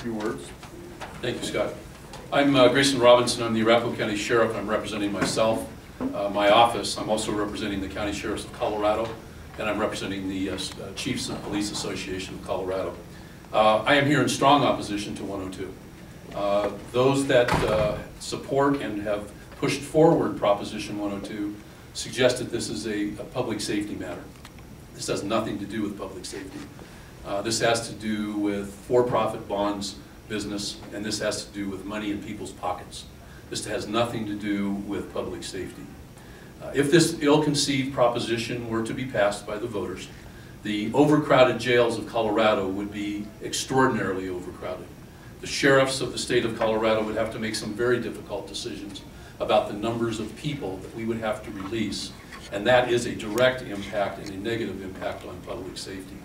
few words. Thank you, Scott. I'm Grayson Robinson. I'm the Arapahoe County Sheriff. I'm representing myself, my office. I'm also representing the County Sheriffs of Colorado, and I'm representing the Chiefs of Police Association of Colorado. I am here in strong opposition to 102. Those that support and have pushed forward Proposition 102 suggest that this is a public safety matter. This has nothing to do with public safety. This has to do with for-profit bonds business, and this has to do with money in people's pockets. This has nothing to do with public safety. If this ill-conceived proposition were to be passed by the voters, the overcrowded jails of Colorado would be extraordinarily overcrowded. The sheriffs of the state of Colorado would have to make some very difficult decisions about the numbers of people that we would have to release, and that is a direct impact and a negative impact on public safety.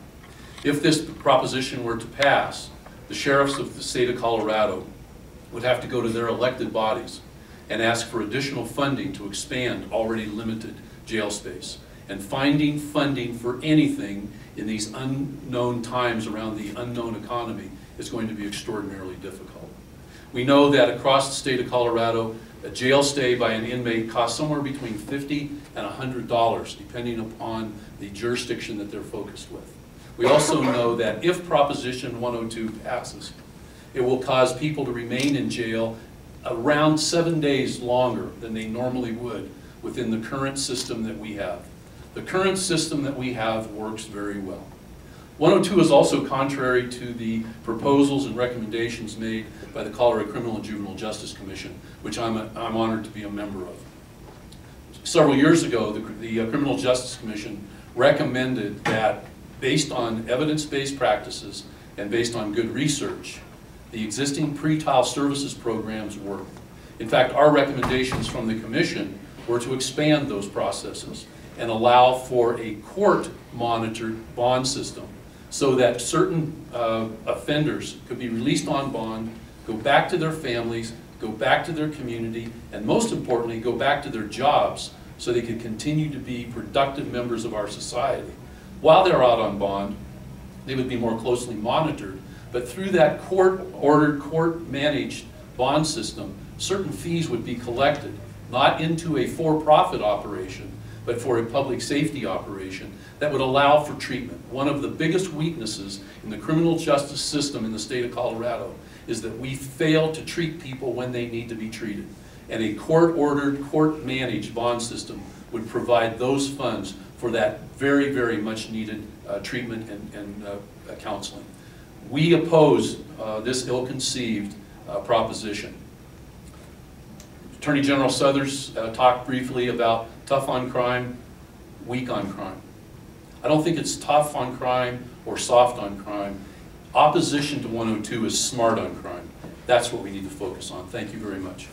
If this proposition were to pass, the sheriffs of the state of Colorado would have to go to their elected bodies and ask for additional funding to expand already limited jail space. And finding funding for anything in these unknown times around the unknown economy is going to be extraordinarily difficult. We know that across the state of Colorado, a jail stay by an inmate costs somewhere between $50 and $100, depending upon the jurisdiction that they're focused with. We also know that if Proposition 102 passes, it will cause people to remain in jail around 7 days longer than they normally would within the current system that we have. The current system that we have works very well. 102 is also contrary to the proposals and recommendations made by the Colorado Criminal and Juvenile Justice Commission, which I'm honored to be a member of. Several years ago, the Criminal Justice Commission recommended that, based on evidence-based practices and based on good research, the existing pretrial services programs work. In fact, our recommendations from the Commission were to expand those processes and allow for a court-monitored bond system so that certain offenders could be released on bond, go back to their families, go back to their community, and most importantly, go back to their jobs so they could continue to be productive members of our society. While they're out on bond, they would be more closely monitored, but through that court-ordered, court-managed bond system, certain fees would be collected, not into a for-profit operation, but for a public safety operation that would allow for treatment. One of the biggest weaknesses in the criminal justice system in the state of Colorado is that we fail to treat people when they need to be treated. And a court-ordered, court-managed bond system would provide those funds for that very, very much needed treatment and counseling. We oppose this ill-conceived proposition. Attorney General Suthers talked briefly about tough on crime, weak on crime. I don't think it's tough on crime or soft on crime. Opposition to 102 is smart on crime. That's what we need to focus on. Thank you very much.